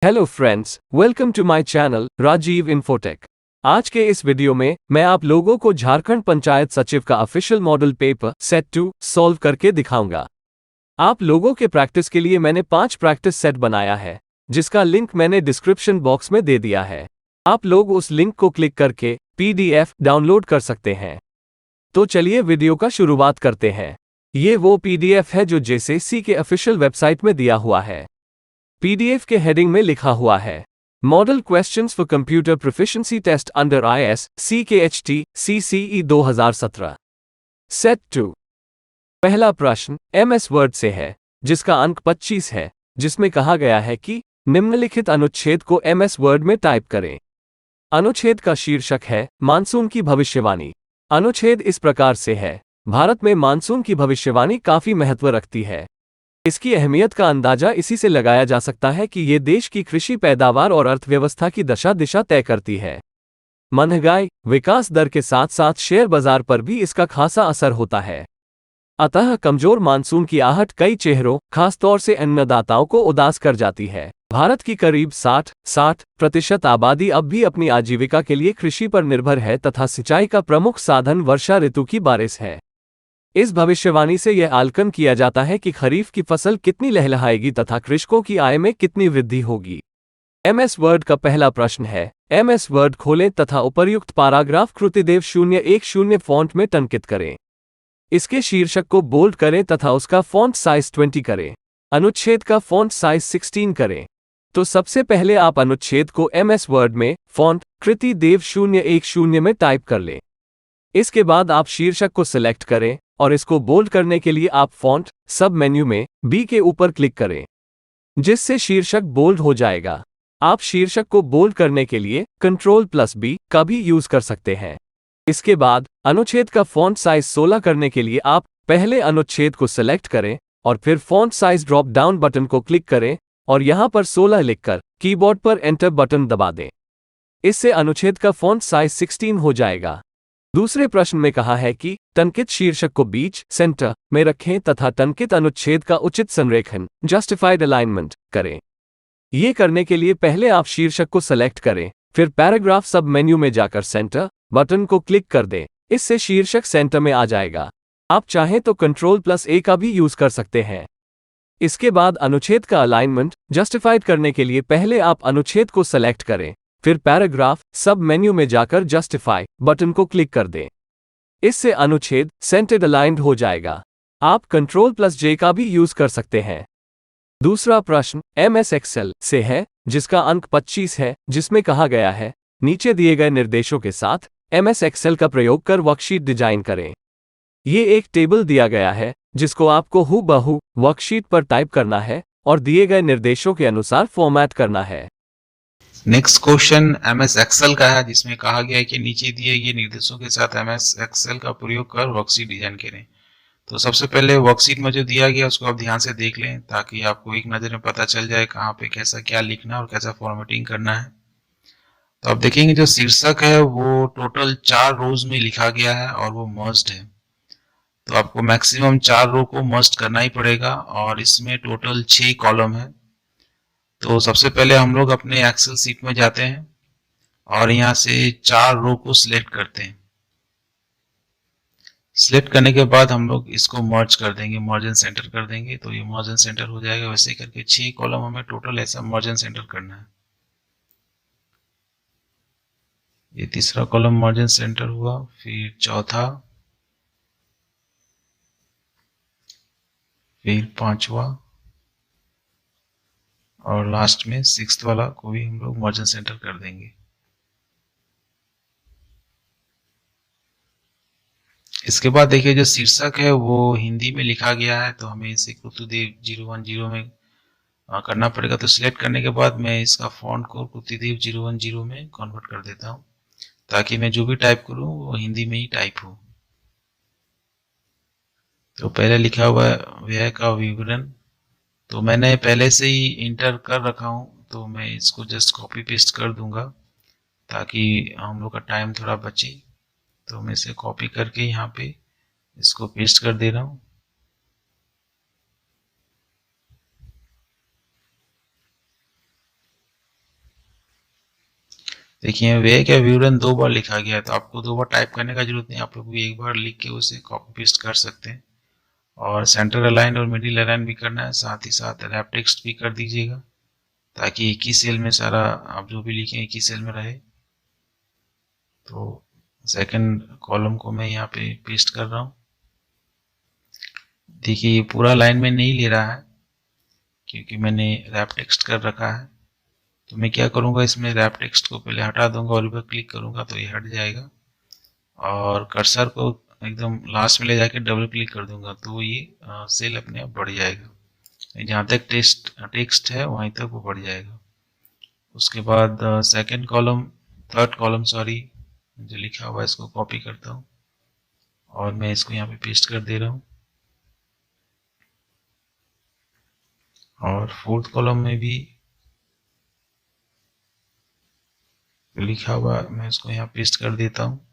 Hello friends, welcome to my channel Rajiv Infotech. आज के इस वीडियो में मैं आप लोगों को झारखंड पंचायत सचिव का official model paper set 2 solve करके दिखाऊंगा। आप लोगों के प्रैक्टिस के लिए मैंने 5 प्रैक्टिस सेट बनाया है, जिसका लिंक मैंने डिस्क्रिप्शन बॉक्स में दे दिया है। आप लोग उस लिंक को क्लिक करके PDF डाउनलोड कर सकते हैं। तो चलिए वीडियो का शुरुआत करते हैं। ये वो PDF है जो JCC के ऑफिशियल वेबसाइट में दिया हुआ है। PDF के हेडिंग में लिखा हुआ है model questions for computer proficiency test under ISCKHT CCE 2017 set 2। पहला प्रश्न MS वर्ड से है, जिसका अंक 25 है, जिसमें कहा गया है कि निम्नलिखित अनुच्छेद को MS वर्ड में टाइप करें। अनुच्छेद का शीर्षक है मानसून की भविष्यवाणी। अनुच्छेद इस प्रकार से है, भारत में मानसून की भविष्यवाणी काफी महत्व रखती है। इसकी अहमियत का अंदाजा इसी से लगाया जा सकता है कि ये देश की कृषि पैदावार और अर्थव्यवस्था की दिशा तय करती है। महंगाई, विकास दर के साथ साथ शेयर बाजार पर भी इसका खासा असर होता है। अतः कमजोर मानसून की आहट कई चेहरों, खासतौर से अन्नदाताओं को उदास कर जाती है। भारत की करीब 60% आबादी अब भी अपनी आजीविका के लिए कृषि पर निर्भर है तथा सिंचाई का प्रमुख साधन वर्षा ऋतु की बारिश है। इस भविष्यवाणी से यह आकलन किया जाता है कि खरीफ की फसल कितनी लहलहाएगी तथा कृषकों की आय में कितनी वृद्धि होगी। MS वर्ड का पहला प्रश्न है, MS वर्ड खोलें तथा उपर्युक्त पैराग्राफ कृतिदेव 010 फॉन्ट में टंकित करें। इसके शीर्षक को बोल्ड करें तथा उसका फॉन्ट साइज 20 करें। अनुच्छेद का फॉन्ट साइज 16 करें। तो सबसे पहले आप अनुच्छेद को MS वर्ड में फॉन्ट कृतिदेव 010 में टाइप कर लें। इसके बाद आप शीर्षक को सिलेक्ट करें और इसको बोल्ड करने के लिए आप फॉन्ट सब मेन्यू में B के ऊपर क्लिक करें, जिससे शीर्षक बोल्ड हो जाएगा। आप शीर्षक को बोल्ड करने के लिए Ctrl+B का भी यूज कर सकते हैं। इसके बाद अनुच्छेद का फॉन्ट साइज 16 करने के लिए आप पहले अनुच्छेद को सिलेक्ट करें और फिर font size drop down button को क्लिक करें और यहां पर 16 लिखकर कीबोर्ड पर एंटर बटन दबा दें। इससे अनुच्छेद का फॉन्ट साइज 16 हो जाएगा। दूसरे प्रश्न में कहा है कि टंकित शीर्षक को बीच सेंटर में रखें तथा टंकित अनुच्छेद का उचित संरेखण जस्टिफाइड अलाइनमेंट करें। ये करने के लिए पहले आप शीर्षक को सेलेक्ट करें, फिर पैराग्राफ सब मेन्यू में जाकर सेंटर बटन को क्लिक कर दें। इससे शीर्षक सेंटर में आ जाएगा। आप चाहें तो Ctrl+A का भी यूज कर सकते हैं। इसके बाद अनुच्छेद का अलाइनमेंट जस्टिफाइड करने के लिए पहले आप अनुच्छेद को सेलेक्ट करें, फिर पैराग्राफ सब मेन्यू में जाकर जस्टिफाई बटन को क्लिक कर दें। इससे अनुच्छेद सेंटर्ड अलाइंड हो जाएगा। आप Ctrl+J का भी यूज कर सकते हैं। दूसरा प्रश्न MS एक्सेल से है, जिसका अंक 25 है, जिसमें कहा गया है नीचे दिए गए निर्देशों के साथ MS एक्सेल का प्रयोग कर वर्कशीट डिजाइन करें। ये एक टेबल दिया गया है, जिसको आपको हूबहू वर्कशीट पर टाइप करना है और दिए गए निर्देशों के अनुसार फॉर्मेट करना है। नेक्स्ट क्वेश्चन MS एक्सेल का है, जिसमें कहा गया है कि नीचे दिए गए निर्देशों के साथ MS एक्सेल का प्रयोग कर वर्कशीट डिजाइन करें। तो सबसे पहले वर्कशीट में जो दिया गया उसको आप ध्यान से देख लें, ताकि आपको एक नज़र में पता चल जाए कहाँ पे कैसा क्या लिखना है और कैसा फॉर्मेटिंग करना है। तो आप देखेंगे जो शीर्षक है वो टोटल 4 रोज में लिखा गया है और वो मर्ज्ड है। तो आपको मैक्सिमम 4 रो को मर्ज करना ही पड़ेगा और इसमें टोटल 6 कॉलम है। तो सबसे पहले हम लोग अपने एक्सेल सीट में जाते हैं और यहाँ से 4 रो को सिलेक्ट करते हैं। सिलेक्ट करने के बाद हम लोग इसको मर्ज कर देंगे, मर्ज एंड सेंटर कर देंगे, तो ये मर्ज एंड सेंटर हो जाएगा। वैसे ही करके 6 कॉलम हमें टोटल ऐसा मर्ज एंड सेंटर करना है। ये तीसरा कॉलम मर्ज एंड सेंटर हुआ, फिर चौथा, फिर पांचवा और लास्ट में 6th वाला को भी हम लोग मर्ज एंड सेंटर कर देंगे। इसके बाद देखिए जो शीर्षक है वो हिंदी में लिखा गया है, तो हमें इसे कुतुदेव 010 में करना पड़ेगा। तो सिलेक्ट करने के बाद मैं इसका फॉन्ट को कुतुदेव 010 में कन्वर्ट कर देता हूँ, ताकि मैं जो भी टाइप करूँ वो हिंदी में ही टाइप हो। तो पहले लिखा हुआ है व्यय का विवरण, तो मैंने पहले से ही इंटर कर रखा हूँ, तो मैं इसको जस्ट कॉपी पेस्ट कर दूंगा ताकि हम लोग का टाइम थोड़ा बचे। तो मैं इसे कॉपी करके यहाँ पे इसको पेस्ट कर दे रहा हूँ। देखिए वे क्या विवरण 2 बार लिखा गया है, तो आपको 2 बार टाइप करने का जरूरत नहीं, आप लोग भी एक बार लिख के उसे कॉपी पेस्ट कर सकते हैं। और सेंटर अलाइन और मिडिल अलाइन भी करना है, साथ ही साथ रैप टेक्स्ट भी कर दीजिएगा, ताकि एक ही सेल में सारा आप जो भी लिखें एक ही सेल में रहे। तो सेकंड कॉलम को मैं यहाँ पे पेस्ट कर रहा हूँ। देखिए ये पूरा लाइन में नहीं ले रहा है, क्योंकि मैंने रैप टेक्स्ट कर रखा है। तो मैं क्या करूँगा, इसमें रैप टेक्स्ट को पहले हटा दूंगा और इस क्लिक करूँगा तो ये हट जाएगा, और कर्सर को एकदम लास्ट में ले जाके डबल क्लिक कर दूंगा तो ये सेल अपने आप बढ़ जाएगा। जहाँ तक टेक्स्ट है वहीं तक वो बढ़ जाएगा। उसके बाद second column, third column sorry, जो लिखा हुआ है इसको कॉपी करता हूँ और मैं इसको यहाँ पे पेस्ट कर दे रहा हूँ। और फोर्थ कॉलम में भी लिखा हुआ मैं इसको यहाँ पेस्ट कर देता हूँ।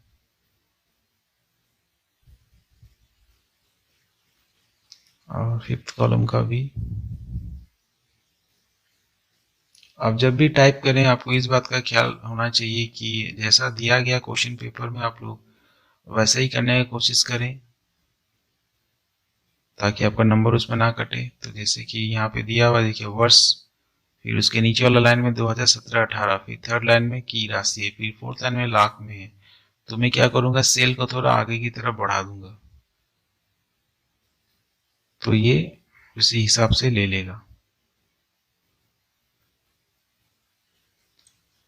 और फिफ्थ कॉलम का भी। अब जब भी टाइप करें आपको इस बात का ख्याल होना चाहिए कि जैसा दिया गया क्वेश्चन पेपर में आप लोग वैसे ही करने की कोशिश करें, ताकि आपका नंबर उसमें ना कटे। तो जैसे कि यहाँ पे दिया हुआ देखिए वर्ष, फिर उसके नीचे वाला लाइन में 2017-18, फिर थर्ड लाइन में की राशि है, फिर फोर्थ लाइन में लाख में है। तो मैं क्या करूँगा, सेल को थोड़ा आगे की तरफ बढ़ा दूंगा, तो ये उसी हिसाब से ले लेगा।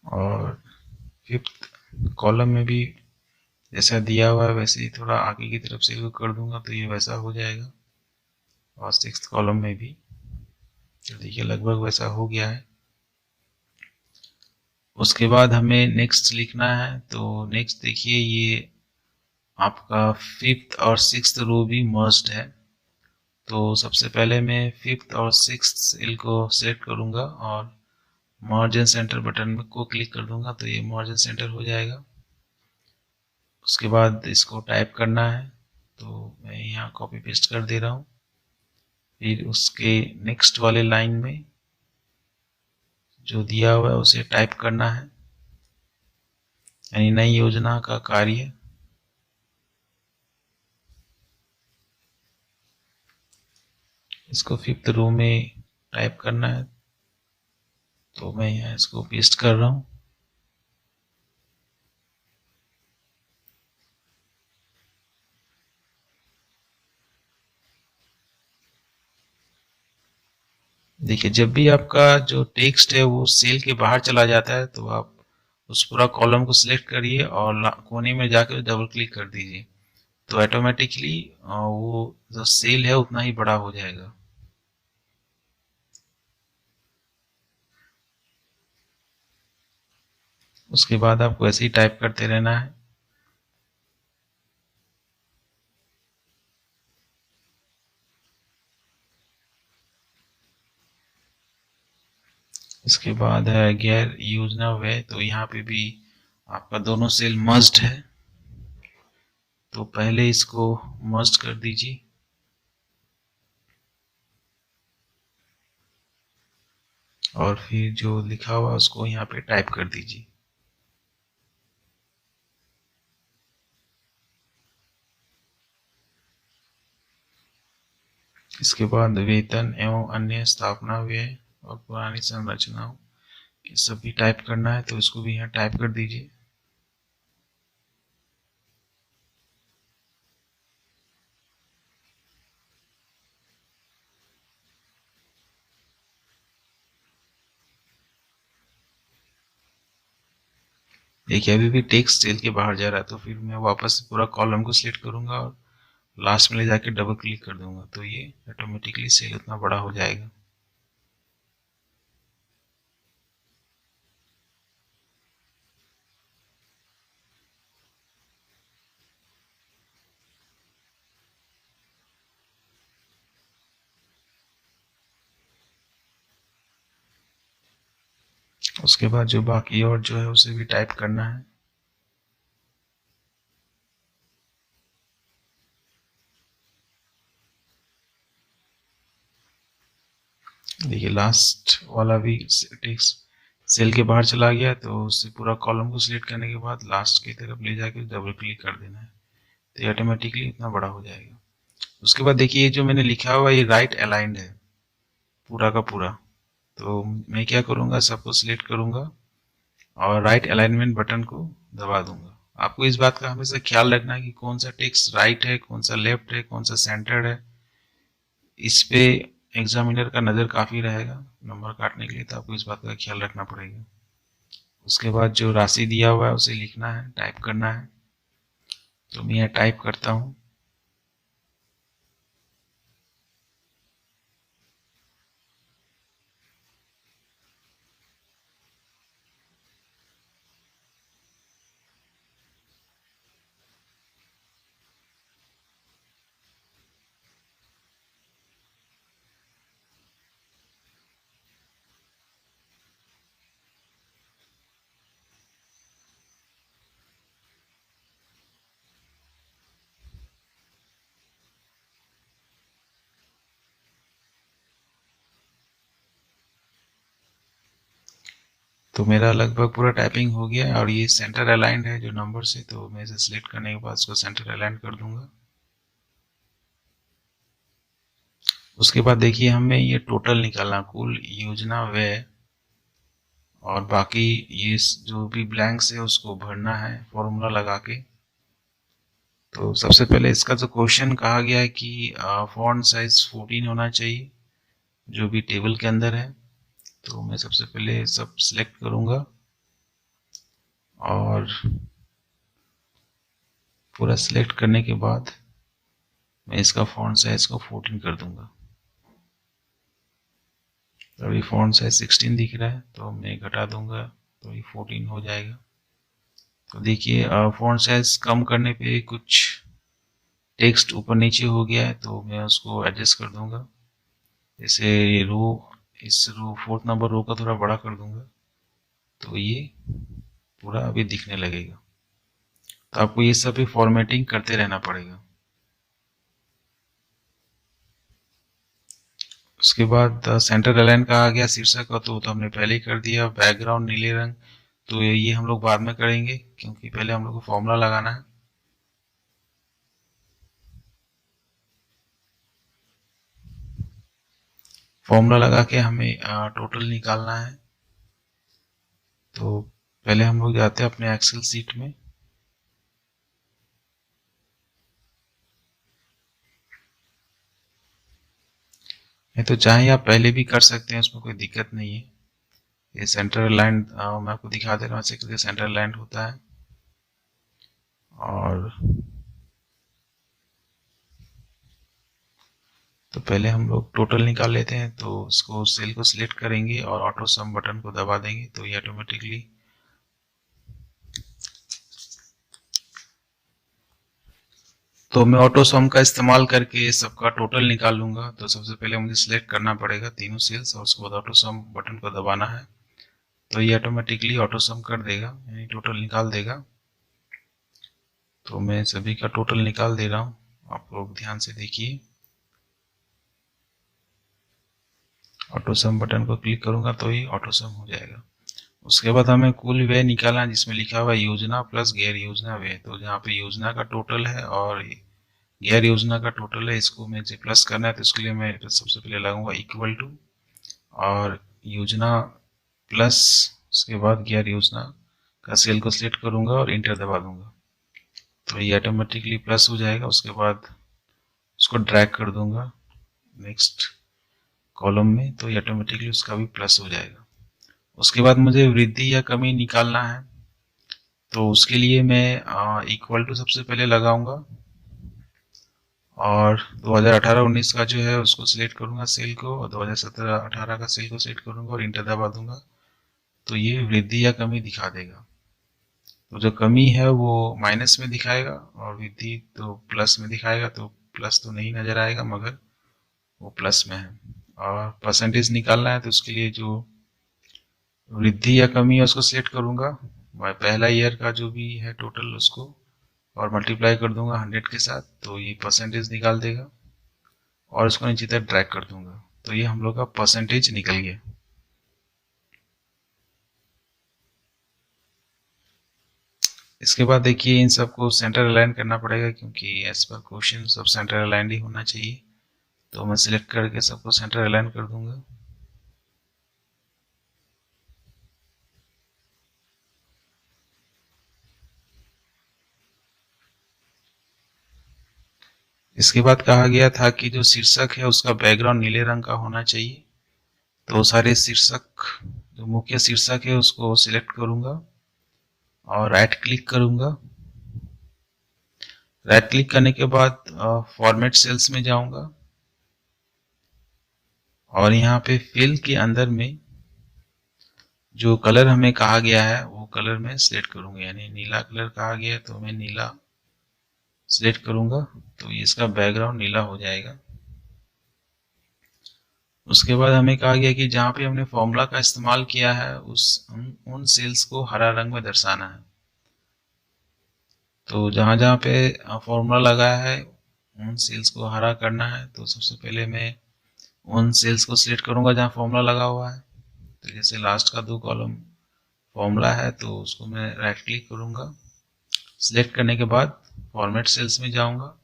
और फिफ्थ कॉलम में भी जैसा दिया हुआ है वैसे ही थोड़ा आगे की तरफ सेल को कर दूंगा तो ये वैसा हो जाएगा। और सिक्स्थ कॉलम में भी तो देखिए लगभग वैसा हो गया है। उसके बाद हमें नेक्स्ट लिखना है। तो नेक्स्ट देखिए ये आपका फिफ्थ और सिक्स्थ रो भी मर्ज्ड है। तो सबसे पहले मैं फिफ्थ और सिक्स्थ सेल को सेलेक्ट करूंगा और मर्ज एंड सेंटर बटन को क्लिक कर दूंगा तो ये मर्ज एंड सेंटर हो जाएगा। उसके बाद इसको टाइप करना है, तो मैं यहाँ कॉपी पेस्ट कर दे रहा हूँ। फिर उसके नेक्स्ट वाले लाइन में जो दिया हुआ है उसे टाइप करना है, यानी नई योजना का कार्य। इसको फिफ्थ रो में टाइप करना है, तो मैं यहाँ इसको पेस्ट कर रहा हूँ। देखिए जब भी आपका जो टेक्स्ट है वो सेल के बाहर चला जाता है तो आप उस पूरा कॉलम को सिलेक्ट करिए और कोने में जाकर डबल क्लिक कर दीजिए, तो ऑटोमेटिकली वो जो सेल है उतना ही बड़ा हो जाएगा। उसके बाद आपको ऐसे ही टाइप करते रहना है। इसके बाद है गैर योजना व्यय, तो यहाँ पे भी आपका दोनों सेल मर्ज्ड है, तो पहले इसको मर्ज कर दीजिए। और फिर जो लिखा हुआ उसको यहाँ पे टाइप कर दीजिए। इसके बाद वेतन एवं अन्य स्थापना व्यय और पुरानी संरचनाओं ये सब भी टाइप करना है, तो इसको भी यहाँ टाइप कर दीजिए। देखिए अभी भी टेक्स्ट सेल के बाहर जा रहा है, तो फिर मैं वापस पूरा कॉलम को सिलेक्ट करूंगा और लास्ट में ले जाके डबल क्लिक कर दूंगा, तो ये ऑटोमेटिकली सेल उतना बड़ा हो जाएगा। उसके बाद जो बाकी और जो है उसे भी टाइप करना है। देखिए लास्ट वाला भी टेक्स्ट सेल के बाहर चला गया तो उससे पूरा कॉलम को सिलेक्ट करने के बाद लास्ट की तरफ ले जाके डबल क्लिक कर देना है, तो ये ऑटोमेटिकली इतना बड़ा हो जाएगा। उसके बाद देखिए जो मैंने लिखा हुआ ये राइट अलाइंड है पूरा का पूरा, तो मैं क्या करूँगा, सबको सिलेक्ट करूँगा और राइट अलाइनमेंट बटन को दबा दूंगा। आपको इस बात का हमेशा ख्याल रखना है कि कौन सा टेक्स्ट राइट है, कौन सा लेफ्ट है, कौन सा सेंटर्ड है। इस पे एग्जामिनर का नज़र काफ़ी रहेगा नंबर काटने के लिए, तो आपको इस बात का ख्याल रखना पड़ेगा। उसके बाद जो राशि दिया हुआ है उसे लिखना है, टाइप करना है, तो मैं यहाँ टाइप करता हूँ। तो मेरा लगभग पूरा टाइपिंग हो गया है और ये सेंटर अलाइंड है जो नंबर से, तो मैं इसे सिलेक्ट करने के बाद इसको सेंटर अलाइंड कर दूंगा। उसके बाद देखिए हमें ये टोटल निकालना, कुल योजना व्यय और बाकी ये जो भी ब्लैंक्स है उसको भरना है फॉर्मूला लगा के। तो सबसे पहले इसका जो क्वेश्चन कहा गया है कि फॉन्ट साइज 14 होना चाहिए जो भी टेबल के अंदर है, तो मैं सबसे पहले सब सिलेक्ट करूंगा और पूरा सिलेक्ट करने के बाद मैं इसका फॉन्ट साइज को 14 कर दूंगा। तो अभी फॉन्ट साइज 16 दिख रहा है, तो मैं घटा दूंगा तो ये 14 हो जाएगा। तो देखिए फॉन्ट साइज कम करने पे कुछ टेक्स्ट ऊपर नीचे हो गया है, तो मैं उसको एडजस्ट कर दूंगा। जैसे ये रो, इस रो 4th नंबर रो का थोड़ा बड़ा कर दूंगा, तो ये पूरा अभी दिखने लगेगा। तो आपको ये सब भी फॉर्मेटिंग करते रहना पड़ेगा। उसके बाद सेंटर अलाइन कहा गया शीर्षक का, तो हमने पहले ही कर दिया। बैकग्राउंड नीले रंग, तो ये हम लोग बाद में करेंगे क्योंकि पहले हम लोग को फॉर्मूला लगाना है। फॉर्मूला लगा के हमें टोटल निकालना है। तो पहले हम लोग जाते हैं अपने एक्सेल सीट में। नहीं तो चाहे आप पहले भी कर सकते हैं, उसमें कोई दिक्कत नहीं है। ये सेंटर अलाइन मैं आपको दिखा दे रहा हूँ, ऐसे सेंटर अलाइन होता है। और तो पहले हम लोग टोटल निकाल लेते हैं, तो उसको सेल को सिलेक्ट करेंगे और ऑटो सम बटन को दबा देंगे, तो ये ऑटोमेटिकली तो मैं ऑटो सम का इस्तेमाल करके सबका टोटल निकाल लूंगा। तो सबसे पहले मुझे सिलेक्ट करना पड़ेगा तीनों सेल्स और उसके बाद ऑटो सम बटन को दबाना है, तो ये ऑटोमेटिकली ऑटो सम कर देगा, यानी टोटल निकाल देगा। तो मैं सभी का टोटल निकाल दे रहा हूँ, आप लोग ध्यान से देखिए। ऑटो सम बटन को क्लिक करूंगा तो ये ऑटो सम हो जाएगा। उसके बाद हमें कुल व्यय निकालना है जिसमें लिखा हुआ है योजना प्लस गैर योजना व्यय। तो जहाँ पे योजना का टोटल है और गैर योजना का टोटल है, इसको मुझे प्लस करना है, तो इसके लिए मैं सबसे पहले लगाऊंगा इक्वल टू और योजना प्लस, उसके बाद गैर योजना का सेल को सिलेक्ट करूंगा और इंटर दबा दूंगा, तो ये ऑटोमेटिकली प्लस हो जाएगा। उसके बाद उसको ड्रैग कर दूंगा नेक्स्ट कॉलम में, तो ये ऑटोमेटिकली उसका भी प्लस हो जाएगा। उसके बाद मुझे वृद्धि या कमी निकालना है, तो उसके लिए मैं इक्वल टू सबसे पहले लगाऊंगा और 2018-19 का जो है उसको सिलेक्ट करूंगा सेल को, और 2017-18 का सेल को सिलेक्ट करूंगा और इंटर दबा दूंगा, तो ये वृद्धि या कमी दिखा देगा। तो जो कमी है वो माइनस में दिखाएगा और वृद्धि तो प्लस में दिखाएगा, तो प्लस तो नहीं नजर आएगा मगर वो प्लस में है। और परसेंटेज निकालना है, तो उसके लिए जो वृद्धि या कमी है उसको सिलेक्ट करूंगा, पहला ईयर का जो भी है टोटल उसको, और मल्टीप्लाई कर दूंगा 100 के साथ, तो ये परसेंटेज निकाल देगा और उसको नीचे तक ड्रैग कर दूंगा, तो ये हम लोग का परसेंटेज निकल गया। इसके बाद देखिए इन सबको सेंटर अलाइन करना पड़ेगा, क्योंकि as per question sub centre aligned ही होना चाहिए। तो मैं सिलेक्ट करके सबको सेंटर अलाइन कर दूंगा। इसके बाद कहा गया था कि जो शीर्षक है उसका बैकग्राउंड नीले रंग का होना चाहिए। तो सारे शीर्षक, जो मुख्य शीर्षक है उसको सिलेक्ट करूंगा और राइट क्लिक करूंगा। राइट क्लिक करने के बाद फॉर्मेट सेल्स में जाऊंगा और यहाँ पे फिल के अंदर में जो कलर हमें कहा गया है वो कलर में सिलेक्ट करूंगा, यानी नीला कलर कहा गया है तो मैं नीला सिलेक्ट करूंगा। तो ये इसका बैकग्राउंड नीला हो जाएगा। उसके बाद हमें कहा गया कि जहाँ पे हमने फॉर्मूला का इस्तेमाल किया है उन सेल्स को हरा रंग में दर्शाना है। तो जहाँ जहाँ पे फॉर्मूला लगा है उन सेल्स को हरा करना है। तो सबसे पहले मैं उन सेल्स को सिलेक्ट करूंगा जहाँ फॉर्मूला लगा हुआ है। तो जैसे लास्ट का 2 कॉलम फॉर्मूला है तो उसको मैं राइट क्लिक करूंगा। सिलेक्ट करने के बाद फॉर्मेट सेल्स में जाऊंगा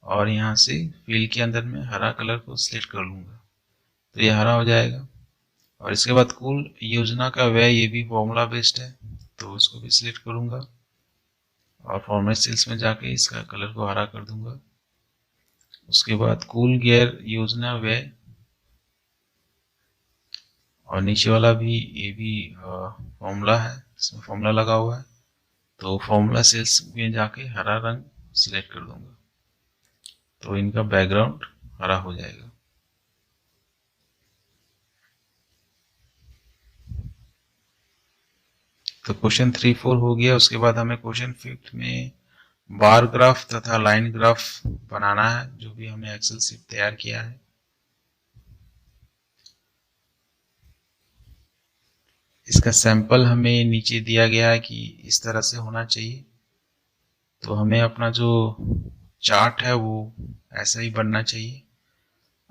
और यहाँ से फिल के अंदर में हरा कलर को सिलेक्ट कर लूंगा। तो ये हरा हो जाएगा। और इसके बाद कुल योजना का व्यय, ये भी फॉर्मूला बेस्ड है तो उसको भी सिलेक्ट करूंगा और फॉर्मेट सेल्स में जाके इसका कलर को हरा कर दूंगा। उसके बाद कुल गैर योजना व्यय, और नीचे वाला भी, ये भी फॉर्मूला है, इसमें फॉर्मूला लगा हुआ है तो फॉर्मूला सेल्स में जाके हरा रंग सिलेक्ट कर दूंगा। तो इनका बैकग्राउंड हरा हो जाएगा। तो क्वेश्चन 3-4 हो गया। उसके बाद हमें क्वेश्चन 5 में बार ग्राफ तथा लाइन ग्राफ बनाना है, जो भी हमने एक्सेल शीट तैयार किया है। इसका सैंपल हमें नीचे दिया गया है कि इस तरह से होना चाहिए। तो हमें अपना जो चार्ट है वो ऐसा ही बनना चाहिए।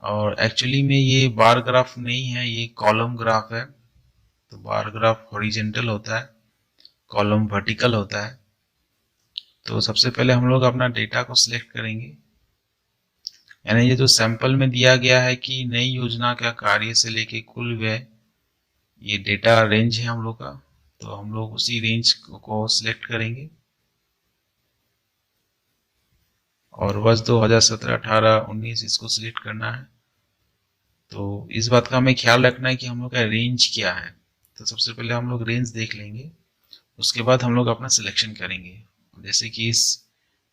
और एक्चुअली में ये बार ग्राफ नहीं है, ये कॉलम ग्राफ है। तो बार ग्राफ हॉरिजेंटल होता है, कॉलम वर्टिकल होता है। तो सबसे पहले हम लोग अपना डेटा को सिलेक्ट करेंगे, यानी ये जो सैंपल में दिया गया है कि नई योजना का कार्य से लेके कुल व्यय, ये डेटा रेंज है हम लोग का। तो हम लोग उसी रेंज को सिलेक्ट करेंगे और वर्ष 2017, 18, 19 इसको सिलेक्ट करना है। तो इस बात का हमें ख्याल रखना है कि हम लोग का रेंज क्या है। तो सबसे पहले हम लोग रेंज देख लेंगे, उसके बाद हम लोग अपना सिलेक्शन करेंगे। जैसे कि इस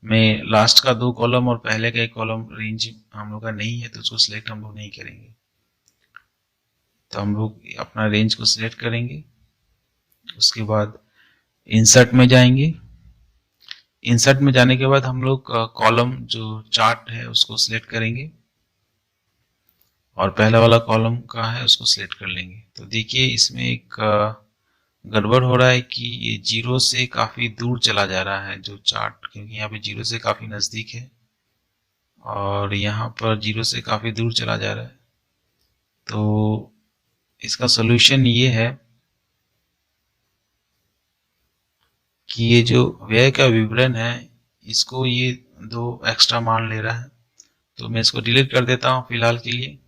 में लास्ट का 2 कॉलम और पहले का 1 कॉलम रेंज हम लोग का नहीं है तो उसको सिलेक्ट हम लोग नहीं करेंगे। तो हम लोग अपना रेंज को सिलेक्ट करेंगे। उसके बाद इंसर्ट में जाएंगे। इंसर्ट में जाने के बाद हम लोग कॉलम जो चार्ट है उसको सिलेक्ट करेंगे और पहला वाला कॉलम का है उसको सिलेक्ट कर लेंगे। तो देखिए इसमें एक गड़बड़ हो रहा है कि ये 0 से काफ़ी दूर चला जा रहा है जो चार्ट, क्योंकि यहाँ पे 0 से काफ़ी नज़दीक है और यहाँ पर 0 से काफ़ी दूर चला जा रहा है। तो इसका सोल्यूशन ये है कि ये जो व्यय का विवरण है इसको ये 2 एक्स्ट्रा मान ले रहा है। तो मैं इसको डिलीट कर देता हूँ फिलहाल के लिए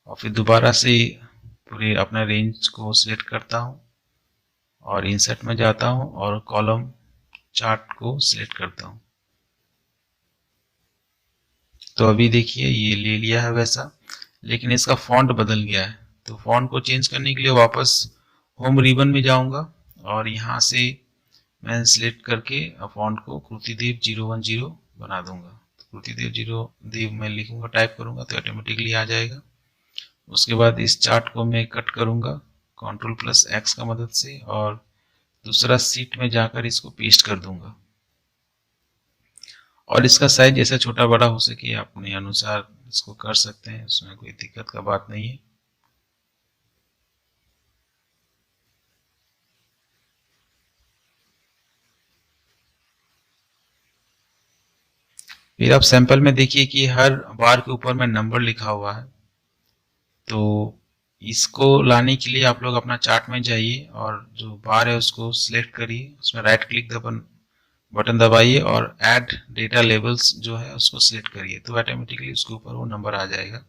और फिर दोबारा से पूरे अपना रेंज को सिलेक्ट करता हूँ और इंसर्ट में जाता हूँ और कॉलम चार्ट को सिलेक्ट करता हूँ। तो अभी देखिए ये ले लिया है वैसा, लेकिन इसका फॉन्ट बदल गया है। तो फॉन्ट को चेंज करने के लिए वापस होम रिबन में जाऊंगा और यहाँ से मैं सिलेक्ट करके फॉन्ट को कृतिदेव 010 बना दूंगा। तो कृतिदेव 0 मैं लिखूंगा, टाइप करूंगा तो ऑटोमेटिकली आ जाएगा। उसके बाद इस चार्ट को मैं कट करूंगा Ctrl+X का मदद से और दूसरा सीट में जाकर इसको पेस्ट कर दूंगा। और इसका साइज जैसा छोटा बड़ा हो सके अपने अनुसार इसको कर सकते हैं, उसमें कोई दिक्कत का बात नहीं है। फिर आप सैंपल में देखिए कि हर बार के ऊपर में नंबर लिखा हुआ है। तो इसको लाने के लिए आप लोग अपना चार्ट में जाइए और जो बार है उसको सिलेक्ट करिए, उसमें राइट क्लिक बटन दबाइए और ऐड डेटा लेबल्स जो है उसको सिलेक्ट करिए, तो ऑटोमेटिकली उसके ऊपर वो नंबर आ जाएगा।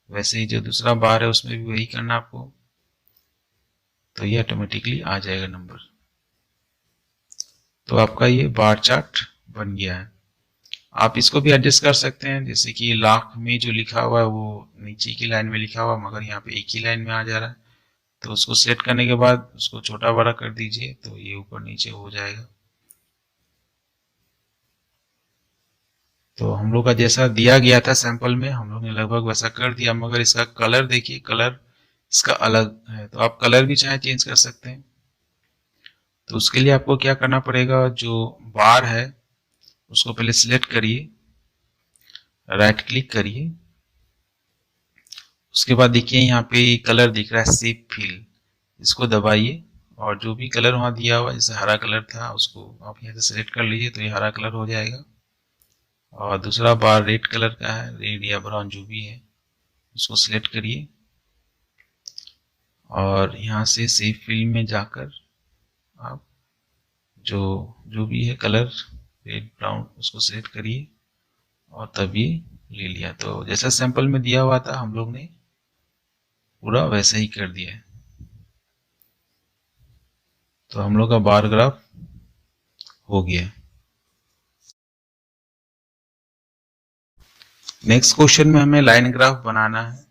वैसे ही जो दूसरा बार है उसमें भी वही करना आपको, तो ये ऑटोमेटिकली आ जाएगा नंबर। तो आपका ये बार चार्ट बन गया है। आप इसको भी एडजस्ट कर सकते हैं, जैसे कि लाख में जो लिखा हुआ है वो नीचे की लाइन में लिखा हुआ मगर यहाँ पे एक ही लाइन में आ जा रहा है, तो उसको सेट करने के बाद उसको छोटा बड़ा कर दीजिए तो ये ऊपर नीचे हो जाएगा। तो हम लोग का जैसा दिया गया था सैंपल में हम लोग ने लगभग वैसा कर दिया, मगर इसका कलर देखिए, कलर इसका अलग है, तो आप कलर भी चाहे चेंज कर सकते हैं। तो उसके लिए आपको क्या करना पड़ेगा, जो बार है उसको पहले सिलेक्ट करिए, राइट क्लिक करिए, उसके बाद देखिए यहाँ पे कलर दिख रहा है शेप फिल, इसको दबाइए और जो भी कलर वहां दिया हुआ जैसे हरा कलर था उसको आप यहाँ से सिलेक्ट कर लीजिए तो ये हरा कलर हो जाएगा। और दूसरा बार रेड कलर का है, रेड या ब्राउन जो भी है उसको सिलेक्ट करिए और यहाँ से शेप फिल में जाकर आप जो जो भी है कलर रेड ब्राउन उसको सिलेक्ट करिए और तब ये ले लिया। तो जैसा सैंपल में दिया हुआ था हम लोग ने पूरा वैसे ही कर दिया है। तो हम लोग का बार ग्राफ हो गया। नेक्स्ट क्वेश्चन में हमें लाइन ग्राफ बनाना है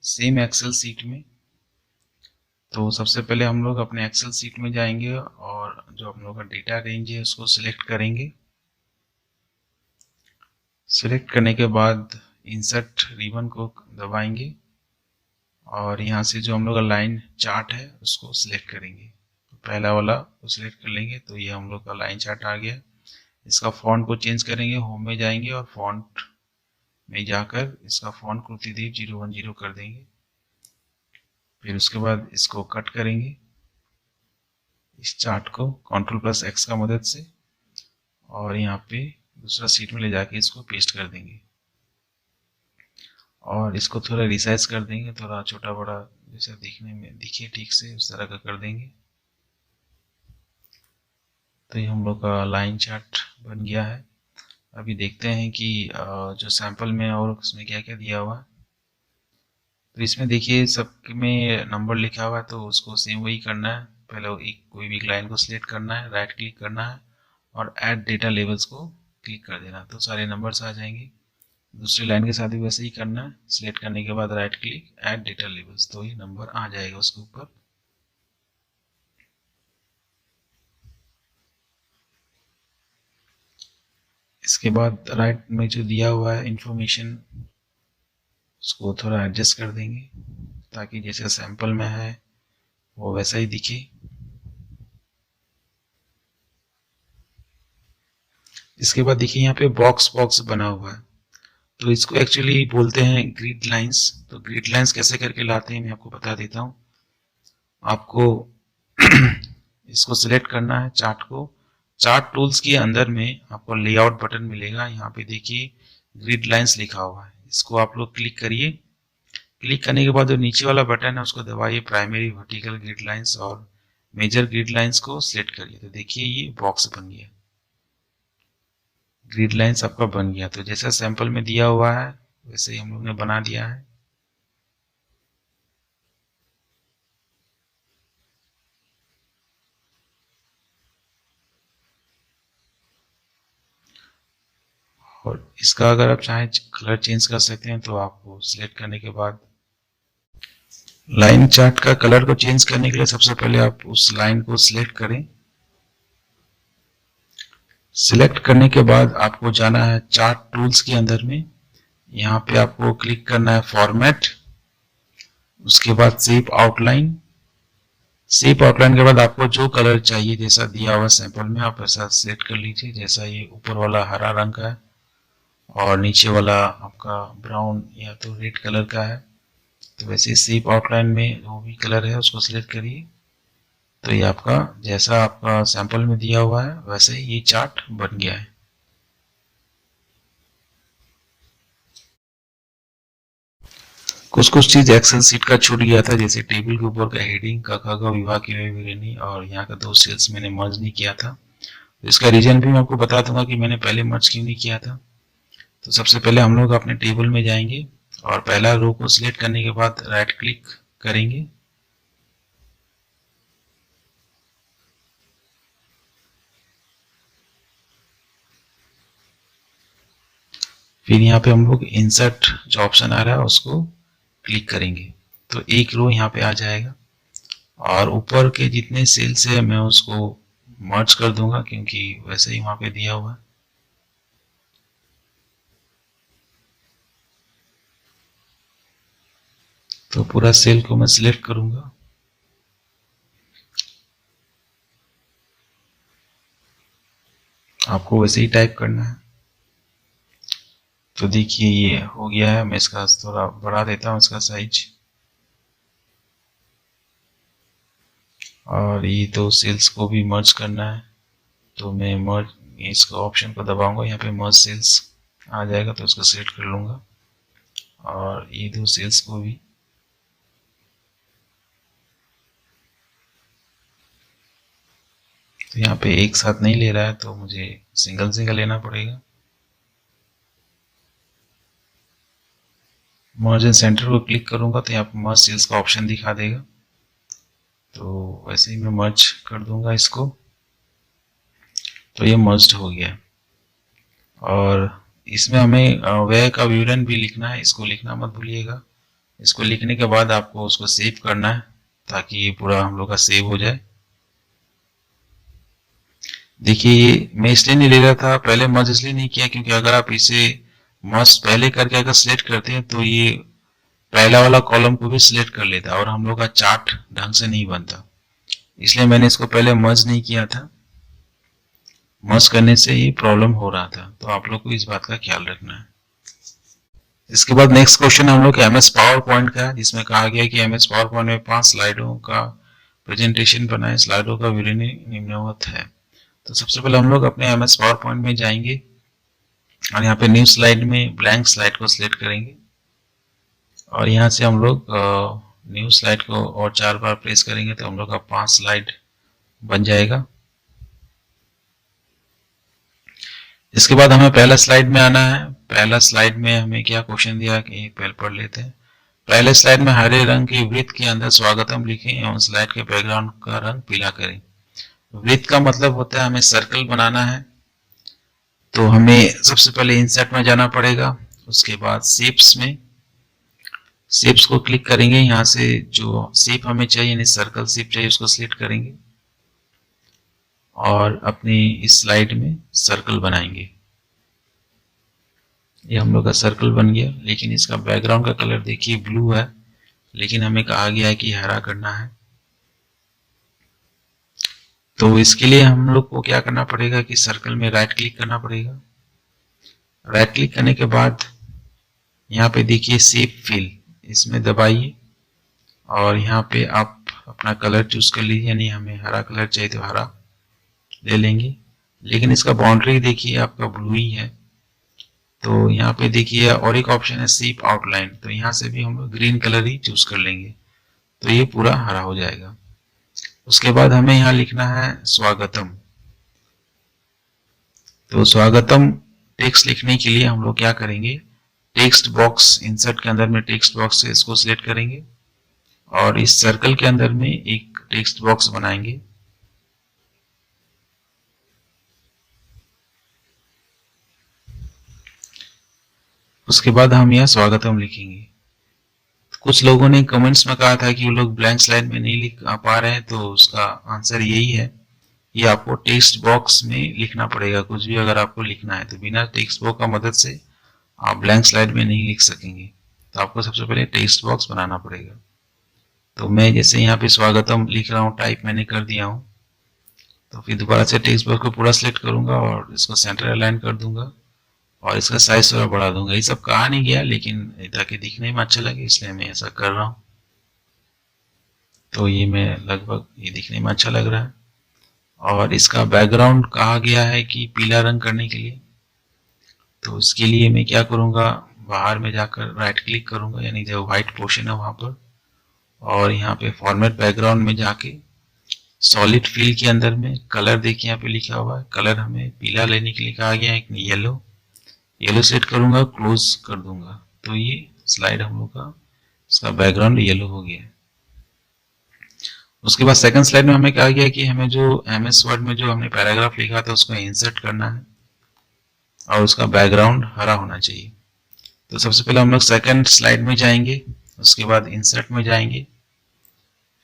सेम एक्सेल सीट में। तो सबसे पहले हम लोग अपने एक्सेल सीट में जाएंगे और जो हम लोग का डेटा रेंज है उसको सिलेक्ट करेंगे। सिलेक्ट करने के बाद इंसर्ट रिबन को दबाएंगे और यहाँ से जो हम लोग का लाइन चार्ट है उसको सिलेक्ट करेंगे। तो पहला वाला को सिलेक्ट कर लेंगे तो ये हम लोग का लाइन चार्ट आ गया। इसका फॉन्ट को चेंज करेंगे, होम में जाएंगे और फॉन्ट में जाकर इसका फॉन्ट कुर्तीदेव 010 कर देंगे। फिर उसके बाद इसको कट करेंगे इस चार्ट को Ctrl+X का मदद से और यहाँ पे दूसरा सीट में ले जाके इसको पेस्ट कर देंगे और इसको थोड़ा रिसाइज कर देंगे, थोड़ा छोटा बड़ा जैसे दिखने में दिखे ठीक से उस तरह का कर देंगे। तो ये हम लोग का लाइन चार्ट बन गया है। अभी देखते हैं कि जो सैंपल में और उसमें क्या क्या दिया हुआ है। तो इसमें देखिए सब में नंबर लिखा हुआ है तो उसको सेम वही करना है। पहले कोई भी लाइन को सिलेक्ट करना है, राइट क्लिक करना है और ऐड डेटा लेवल्स को क्लिक कर देना तो सारे नंबर्स आ जाएंगे। दूसरी लाइन के साथ भी वैसे ही करना है, सिलेक्ट करने के बाद right click add data levels तो ये नंबर आ जाएगा उसके ऊपर। इसके बाद राइट में जो दिया हुआ है इंफॉर्मेशन उसको थोड़ा एडजस्ट कर देंगे ताकि जैसे सैंपल में है वो वैसा ही दिखे। इसके बाद देखिए यहाँ पे बॉक्स बॉक्स बना हुआ है तो इसको एक्चुअली बोलते हैं ग्रिड लाइंस। तो ग्रिड लाइंस कैसे करके लाते हैं मैं आपको बता देता हूँ। आपको इसको सिलेक्ट करना है चार्ट को, चार्ट टूल्स के अंदर में आपको लेआउट बटन मिलेगा, यहाँ पे देखिए ग्रिड लाइंस लिखा हुआ है, इसको आप लोग क्लिक करिए। क्लिक करने के बाद जो नीचे वाला बटन है उसको दबाइए, प्राइमरी वर्टिकल ग्रिड लाइंस और मेजर ग्रिड लाइंस को सिलेक्ट करिए। तो देखिए ये बॉक्स बन गया, ग्रिड लाइंस आपका बन गया। तो जैसा सैंपल में दिया हुआ है वैसे ही हम लोग ने बना दिया है। और इसका अगर आप चाहें कलर चेंज कर सकते हैं तो आपको सिलेक्ट करने के बाद लाइन चार्ट का कलर को चेंज करने के लिए सबसे पहले आप उस लाइन को सिलेक्ट करें। सिलेक्ट करने के बाद आपको जाना है चार्ट टूल्स के अंदर में, यहाँ पे आपको क्लिक करना है फॉर्मेट, उसके बाद शेप आउटलाइन। शेप आउटलाइन के बाद आपको जो कलर चाहिए जैसा दिया हुआ सैंपल में आप ऐसा सिलेक्ट कर लीजिए। जैसा ये ऊपर वाला हरा रंग का है और नीचे वाला आपका ब्राउन या तो रेड कलर का है, तो वैसे शेप आउटलाइन में जो भी कलर है उसको सिलेक्ट करिए। तो ये आपका जैसा आपका सैंपल में दिया हुआ है वैसे ये चार्ट बन गया है। कुछ कुछ चीज एक्सेल सीट का छूट गया था, जैसे टेबल के ऊपर का हेडिंग का विभाग की विवरणी और यहाँ का 2 सेल्स मैंने मर्ज नहीं किया था। तो इसका रीजन भी मैं आपको बता दूंगा कि मैंने पहले मर्ज क्यों नहीं किया था। तो सबसे पहले हम लोग अपने टेबल में जाएंगे और पहला रो को सिलेक्ट करने के बाद राइट क्लिक करेंगे। फिर यहाँ पे हम लोग इंसर्ट जो ऑप्शन आ रहा है उसको क्लिक करेंगे, तो एक रो यहाँ पे आ जाएगा और ऊपर के जितने सेल्स है मैं उसको मर्ज कर दूंगा क्योंकि वैसे ही वहां पे दिया हुआ है। तो पूरा सेल को मैं सिलेक्ट करूंगा। आपको वैसे ही टाइप करना है। तो देखिए ये हो गया है। मैं इसका थोड़ा बढ़ा देता हूँ इसका साइज, और ये 2 सेल्स को भी मर्ज करना है। तो मैं मर्ज इसको ऑप्शन को दबाऊंगा, यहाँ पे मर्ज सेल्स आ जाएगा तो इसको सेलेक्ट कर लूंगा और ये 2 सेल्स को भी। तो यहाँ पे एक साथ नहीं ले रहा है तो मुझे सिंगल सिंगल लेना पड़ेगा। मर्ज इन सेंटर को क्लिक करूंगा तो यहाँ पे मर्ज सेल्स का ऑप्शन दिखा देगा। तो वैसे ही मैं मर्ज कर दूंगा इसको। तो ये मर्ज हो गया और इसमें हमें व्यय का विवरण भी लिखना है। इसको लिखना मत भूलिएगा। इसको लिखने के बाद आपको उसको सेव करना है ताकि ये पूरा हम लोग का सेव हो जाए। देखिए ये मैं इसलिए नहीं ले रहा था, पहले मर्ज इसलिए नहीं किया क्योंकि अगर आप इसे मर्ज पहले करके अगर सिलेक्ट करते हैं तो ये पहला वाला कॉलम को भी सिलेक्ट कर लेता और हम लोग का चार्ट ढंग से नहीं बनता। इसलिए मैंने इसको पहले मर्ज नहीं किया था। मर्ज करने से ये प्रॉब्लम हो रहा था, तो आप लोग को इस बात का ख्याल रखना है। इसके बाद नेक्स्ट क्वेश्चन हम लोग एमएस पावर पॉइंट का है, जिसमें कहा गया कि एमएस पावर पॉइंट में 5 स्लाइडों का प्रेजेंटेशन बनाए। स्लाइडों का विवरणी निम्नवत है। तो सबसे पहले हम लोग अपने एमएस पावर पॉइंट में जाएंगे और यहाँ पे न्यू स्लाइड में ब्लैंक स्लाइड को सिलेक्ट करेंगे और यहाँ से हम लोग न्यू स्लाइड को और 4 बार प्रेस करेंगे तो हम लोग का 5 स्लाइड बन जाएगा। इसके बाद हमें पहला स्लाइड में आना है। पहला स्लाइड में हमें क्या क्वेश्चन दिया कि पहले पढ़ लेते हैं। पहले स्लाइड में हरे रंग के वृत्त के अंदर स्वागतम लिखें एवं स्लाइड के बैकग्राउंड का रंग पीला करें। वृत्त का मतलब होता है हमें सर्कल बनाना है। तो हमें सबसे पहले इंसर्ट में जाना पड़ेगा, उसके बाद शेप्स में, शेप्स को क्लिक करेंगे। यहाँ से जो शेप हमें चाहिए यानी सर्कल शेप चाहिए उसको सिलेक्ट करेंगे और अपनी इस स्लाइड में सर्कल बनाएंगे। ये हम लोग का सर्कल बन गया, लेकिन इसका बैकग्राउंड का कलर देखिए ब्लू है, लेकिन हमें कहा गया है कि हरा करना है। तो इसके लिए हम लोग को क्या करना पड़ेगा कि सर्कल में राइट क्लिक करना पड़ेगा। राइट क्लिक करने के बाद यहाँ पे देखिए शेप फिल, इसमें दबाइए और यहाँ पे आप अपना कलर चूज कर लीजिए। यानी हमें हरा कलर चाहिए तो हरा ले लेंगे, लेकिन इसका बाउंड्री देखिए आपका ब्लू ही है। तो यहाँ पे देखिए और एक ऑप्शन है शेप आउटलाइन, तो यहाँ से भी हम लोग ग्रीन कलर ही चूज कर लेंगे तो ये पूरा हरा हो जाएगा। उसके बाद हमें यहाँ लिखना है स्वागतम। तो स्वागतम टेक्स्ट लिखने के लिए हम लोग क्या करेंगे, टेक्स्ट बॉक्स इंसर्ट के अंदर में टेक्स्ट बॉक्स से इसको सिलेक्ट करेंगे और इस सर्कल के अंदर में एक टेक्स्ट बॉक्स बनाएंगे। उसके बाद हम यह स्वागतम लिखेंगे। कुछ लोगों ने कमेंट्स में कहा था कि वो लोग ब्लैंक स्लाइड में नहीं लिख पा रहे हैं, तो उसका आंसर यही है, ये आपको टेक्स्ट बॉक्स में लिखना पड़ेगा। कुछ भी अगर आपको लिखना है तो बिना टेक्स्ट बॉक्स का मदद से आप ब्लैंक स्लाइड में नहीं लिख सकेंगे। तो आपको सबसे पहले टेक्स्ट बॉक्स बनाना पड़ेगा। तो मैं जैसे यहाँ पे स्वागतम लिख रहा हूँ, टाइप मैंने कर दिया हूँ, तो फिर दोबारा से टेक्स्ट बॉक्स को पूरा सिलेक्ट करूंगा और इसको सेंटर अलाइन कर दूंगा और इसका साइज थोड़ा बढ़ा दूंगा। ये सब कहा नहीं गया, लेकिन ताकि दिखने में अच्छा लगे इसलिए मैं ऐसा कर रहा हूँ। तो ये मैं लगभग ये दिखने में अच्छा लग रहा है। और इसका बैकग्राउंड कहा गया है कि पीला रंग करने के लिए। तो इसके लिए मैं क्या करूँगा, बाहर में जाकर राइट क्लिक करूंगा, यानी जो व्हाइट पोर्शन है वहां पर, और यहाँ पे फॉर्मेट बैकग्राउंड में जाके सॉलिड फिल के अंदर में कलर देखिए यहाँ पे लिखा हुआ है, कलर हमें पीला लेने के लिए कहा गया है, एक येलो, येलो सेट करूंगा, क्लोज कर दूंगा, तो ये स्लाइड हम लोग का इसका बैकग्राउंड येलो हो गया है। उसके बाद सेकंड स्लाइड में हमें कहा गया कि हमें जो एमएस वर्ड में जो हमने पैराग्राफ लिखा था उसको इंसर्ट करना है और उसका बैकग्राउंड हरा होना चाहिए। तो सबसे पहले हम लोग सेकंड स्लाइड में जाएंगे, उसके बाद इंसर्ट में जाएंगे,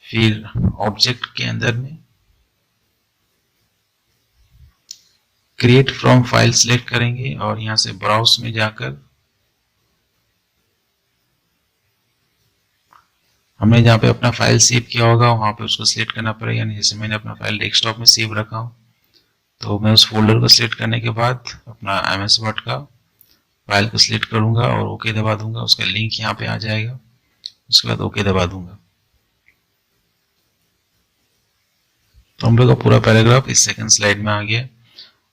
फिर ऑब्जेक्ट के अंदर में क्रिएट फ्रॉम फाइल सिलेक्ट करेंगे और यहां से ब्राउज में जाकर हमने जहाँ पे अपना फाइल सेव किया होगा वहां पे उसको सिलेक्ट करना पड़ेगा, यानी जैसे मैंने अपना फाइल डेस्कटॉप में सेव रखा हूँ तो मैं उस फोल्डर को सिलेक्ट करने के बाद अपना एमएस वर्ड का फाइल को सिलेक्ट करूंगा और ओके दबा दूंगा, उसका लिंक यहाँ पे आ जाएगा, उसके बाद ओके दबा दूंगा। तो हम लोग का पूरा पैराग्राफ इस सेकंड स्लाइड में आ गया।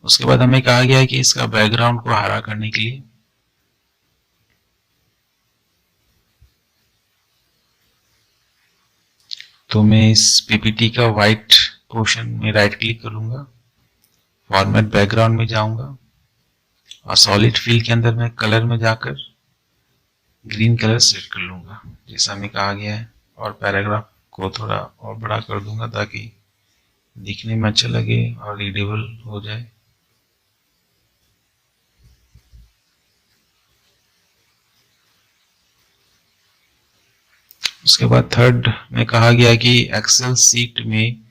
उसके बाद हमें कहा गया है कि इसका बैकग्राउंड को हरा करने के लिए तो मैं इस पीपीटी का व्हाइट पोर्शन में राइट क्लिक करूंगा, फॉर्मेट बैकग्राउंड में जाऊंगा और सॉलिड फिल के अंदर मैं कलर में जाकर ग्रीन कलर सेट कर लूंगा जैसा हमें कहा गया है, और पैराग्राफ को थोड़ा और बड़ा कर दूंगा ताकि दिखने में अच्छा लगे और रीडेबल हो जाए। उसके बाद थर्ड में कहा गया कि एक्सेल सीट में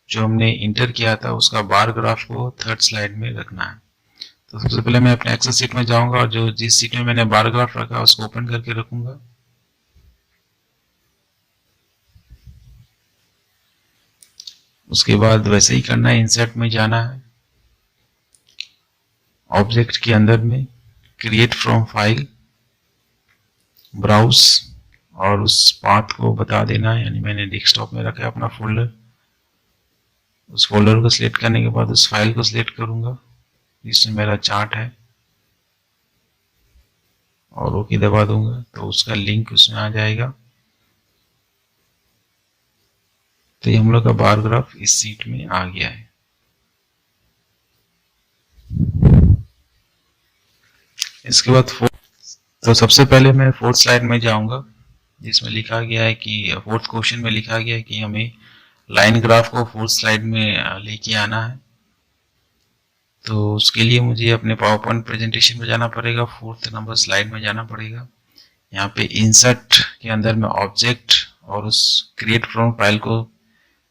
जो हमने इंटर किया था उसका बार ग्राफ को थर्ड स्लाइड में रखना है। तो सबसे पहले मैं अपने एक्सेल सीट में जाऊंगा और जो जिस सीट में मैंने बार ग्राफ रखा उसको ओपन करके रखूंगा। उसके बाद वैसे ही करना है, इंसर्ट में जाना है, ऑब्जेक्ट के अंदर में क्रिएट फ्रॉम फाइल, ब्राउज और उस पाथ को बता देना है, यानी मैंने डेस्कटॉप में रखा है अपना फोल्डर, उस फोल्डर को सिलेक्ट करने के बाद उस फाइल को सिलेक्ट करूंगा जिसमें मेरा चार्ट है और ओके दबा दूंगा तो उसका लिंक उसमें आ जाएगा। तो ये हम लोग का बार ग्राफ इस सीट में आ गया है। इसके बाद तो सबसे पहले मैं फोर्थ स्लाइड में जाऊंगा जिसमें लिखा गया है कि फोर्थ क्वेश्चन में लिखा गया है कि हमें लाइन ग्राफ को फोर्थ स्लाइड में लेके आना है। तो उसके लिए मुझे अपने पावर पॉइंट प्रेजेंटेशन में जाना पड़ेगा, फोर्थ नंबर स्लाइड में जाना पड़ेगा। यहाँ पे इंसर्ट के अंदर में ऑब्जेक्ट और उस क्रिएट फ्रॉम फाइल को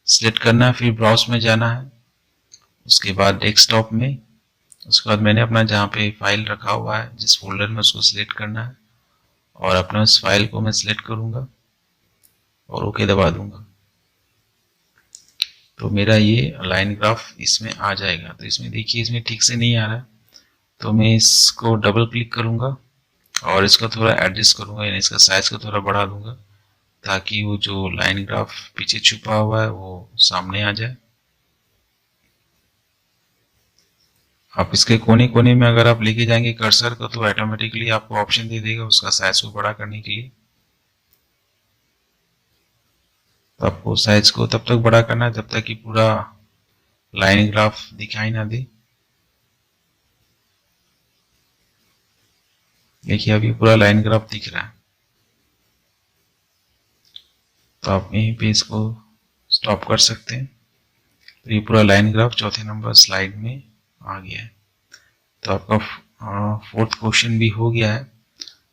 सिलेक्ट करना है, फिर ब्राउज में जाना है, उसके बाद डेस्कटॉप में, उसके बाद मैंने अपना जहाँ पे फाइल रखा हुआ है जिस फोल्डर में उसको सिलेक्ट करना है और अपना उस फाइल को मैं सिलेक्ट करूंगा और ओके दबा दूंगा। तो मेरा ये लाइन ग्राफ इसमें आ जाएगा। तो इसमें देखिए इसमें ठीक से नहीं आ रहा है तो मैं इसको डबल क्लिक करूंगा और इसको थोड़ा एडजस्ट करूंगा, यानी इसका साइज को थोड़ा बढ़ा दूंगा ताकि वो जो लाइन ग्राफ पीछे छुपा हुआ है वो सामने आ जाए। आप इसके कोने कोने में अगर आप लेके जाएंगे कर्सर को तो ऑटोमेटिकली आपको ऑप्शन दे देगा उसका साइज को बड़ा करने के लिए। तो आपको साइज को तब तक बड़ा करना है जब तक कि पूरा लाइन ग्राफ दिखाई ना दे। देखिए अभी पूरा लाइन ग्राफ दिख रहा है। तो आप यहीं पे इसको स्टॉप कर सकते हैं। तो ये पूरा लाइन ग्राफ चौथे नंबर स्लाइड में आ गया है। तो आपका फोर्थ क्वेश्चन भी हो गया है।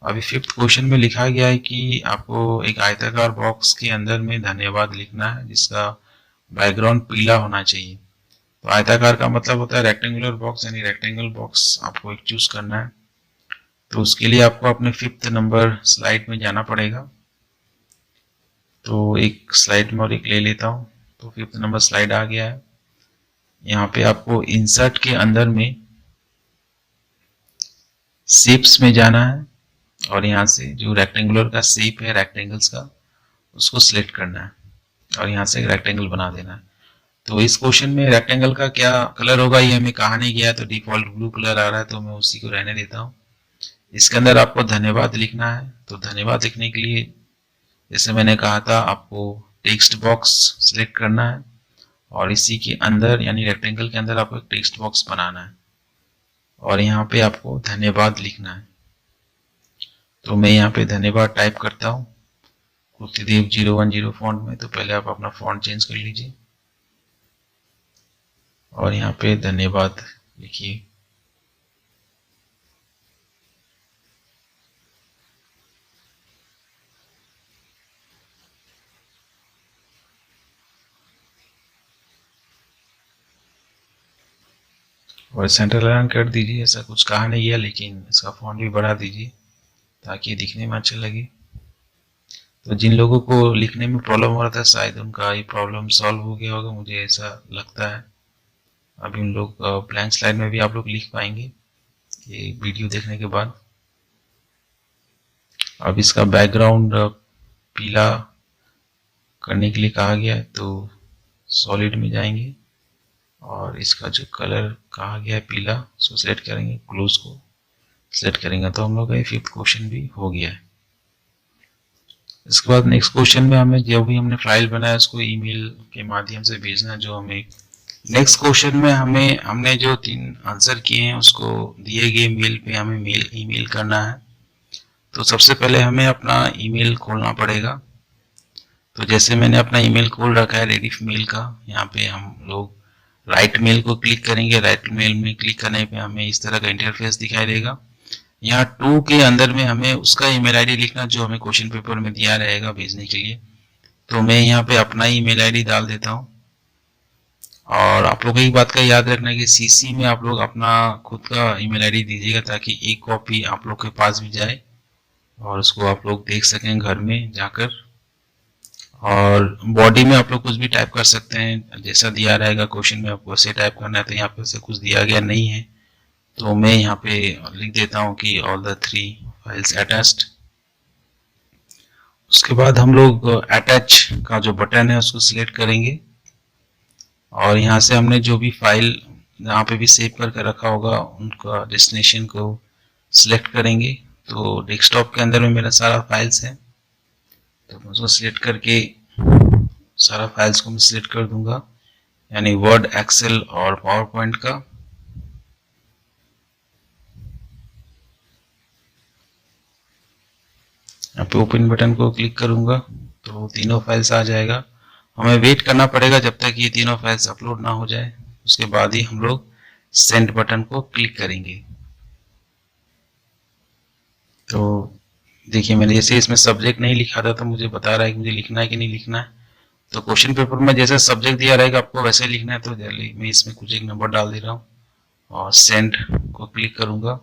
अभी फिफ्थ क्वेश्चन में लिखा गया है कि आपको एक आयताकार बॉक्स के अंदर में धन्यवाद लिखना है जिसका बैकग्राउंड पीला होना चाहिए। तो आयताकार का मतलब होता है रेक्टेंगुलर बॉक्स, यानी रेक्टेंगल बॉक्स आपको एक चूज करना है। तो उसके लिए आपको अपने फिफ्थ नंबर स्लाइड में जाना पड़ेगा। तो एक स्लाइड में और एक ले लेता हूँ। तो फिफ्थ नंबर स्लाइड आ गया है। यहाँ पे आपको इंसर्ट के अंदर में शेप्स में जाना है और यहाँ से जो रेक्टेंगुलर का शेप है रेक्टेंगल्स का उसको सिलेक्ट करना है और यहाँ से एक रेक्टेंगल बना देना है। तो इस क्वेश्चन में रेक्टेंगल का क्या कलर होगा ये हमें कहा नहीं गया, तो डिफॉल्ट ब्लू कलर आ रहा है तो मैं उसी को रहने देता हूँ। इसके अंदर आपको धन्यवाद लिखना है। तो धन्यवाद लिखने के लिए जैसे मैंने कहा था, आपको टेक्स्ट बॉक्स सिलेक्ट करना है और इसी के अंदर यानी रेक्टेंगल के अंदर आपको एक टेक्स्ट बॉक्स बनाना है और यहाँ पे आपको धन्यवाद लिखना है। तो मैं यहाँ पे धन्यवाद टाइप करता हूँ कुर्तीदेव 010 फॉन्ट में। तो पहले आप अपना फॉन्ट चेंज कर लीजिए और यहाँ पे धन्यवाद लिखिए। और सेंटर अलाइन कर दीजिए। ऐसा कुछ कहा नहीं है, लेकिन इसका फॉन्ट भी बढ़ा दीजिए ताकि दिखने में अच्छा लगे। तो जिन लोगों को लिखने में प्रॉब्लम हो रहा था, शायद उनका ये प्रॉब्लम सॉल्व हो गया होगा, मुझे ऐसा लगता है। अभी उन लोग ब्लैंक स्लाइड में भी आप लोग लिख पाएंगे ये वीडियो देखने के बाद। अब इसका बैकग्राउंड पीला करने के लिए कहा गया है, तो सॉलिड में जाएंगे और इसका जो कलर कहा गया है पीला, उसको सेलेक्ट करेंगे, क्लोज को सेलेक्ट करेंगे। तो हम लोग का 5th क्वेश्चन भी हो गया है। इसके बाद नेक्स्ट क्वेश्चन में हमें जो भी हमने फाइल बनाया उसको ईमेल के माध्यम से भेजना है। जो हमें नेक्स्ट क्वेश्चन में हमने जो 3 आंसर किए हैं उसको दिए गए मेल पे हमें ईमेल करना है। तो सबसे पहले हमें अपना ईमेल खोलना पड़ेगा। तो जैसे मैंने अपना ईमेल खोल रखा है रेडिफ मेल का, यहाँ पे हम लोग राइट मेल को क्लिक करेंगे। राइट मेल में क्लिक करने पे हमें इस तरह का इंटरफेस दिखाई देगा। यहाँ 2 के अंदर में हमें उसका ईमेल आईडी लिखना जो हमें क्वेश्चन पेपर में दिया रहेगा भेजने के लिए। तो मैं यहाँ पे अपना ईमेल आईडी डाल देता हूँ। और आप लोग एक बात का याद रखना कि सीसी में आप लोग अपना खुद का ईमेल आईडी दीजिएगा ताकि एक कॉपी आप लोग के पास भी जाए और उसको आप लोग देख सकें घर में जाकर। और बॉडी में आप लोग कुछ भी टाइप कर सकते हैं, जैसा दिया रहेगा क्वेश्चन में आपको वैसे टाइप करना है। तो यहाँ पे से कुछ दिया गया नहीं है, तो मैं यहाँ पे लिख देता हूँ कि ऑल द 3 फाइल्स अटैच्ड। उसके बाद हम लोग अटैच का जो बटन है उसको सिलेक्ट करेंगे और यहाँ से हमने जो भी फाइल जहाँ पे भी सेव करके रखा होगा उनका डेस्टिनेशन को सिलेक्ट करेंगे। तो डेस्कटॉप के अंदर में मेरा सारा फाइल्स है, तो मैं उसको सिलेक्ट करके सारा फाइल्स को मैं सिलेक्ट कर दूंगा, यानी वर्ड, एक्सेल और पावर पॉइंट का। यहाँ पे ओपन बटन को क्लिक करूंगा तो तीनों फाइल्स आ जाएगा। हमें वेट करना पड़ेगा जब तक ये तीनों फाइल्स अपलोड ना हो जाए, उसके बाद ही हम लोग सेंड बटन को क्लिक करेंगे। तो देखिए मैंने जैसे इसमें सब्जेक्ट नहीं लिखा था तो मुझे बता रहा है कि मुझे लिखना है कि नहीं लिखना है। तो क्वेश्चन पेपर में जैसे सब्जेक्ट दिया रहेगा आपको वैसे लिखना है। तो मैं इसमें कुछ एक नंबर डाल दे रहा हूँ और सेंड को क्लिक करूंगा।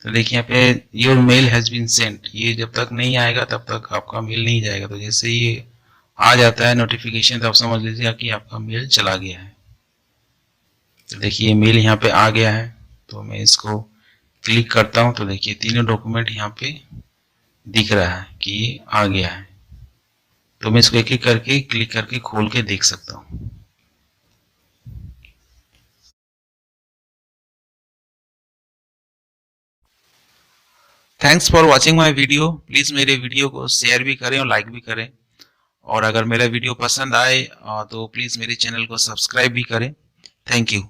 तो देखिए यहाँ पे your mail has been sent, ये जब तक नहीं आएगा तब तक आपका मेल नहीं जाएगा। तो जैसे ये आ जाता है नोटिफिकेशन तो आप समझ लीजिएगा कि आपका मेल चला गया है। तो देखिए मेल यहाँ पे आ गया है। तो मैं इसको क्लिक करता हूँ तो देखिए तीनों डॉक्यूमेंट यहाँ पे दिख रहा है कि ये आ गया है। तो मैं इसको एक एक करके क्लिक करके खोल के देख सकता हूँ। Thanks for watching my video. Please मेरे वीडियो को शेयर भी करें और लाइक भी करें। और अगर मेरा वीडियो पसंद आए तो प्लीज मेरे चैनल को सब्सक्राइब भी करें। Thank you.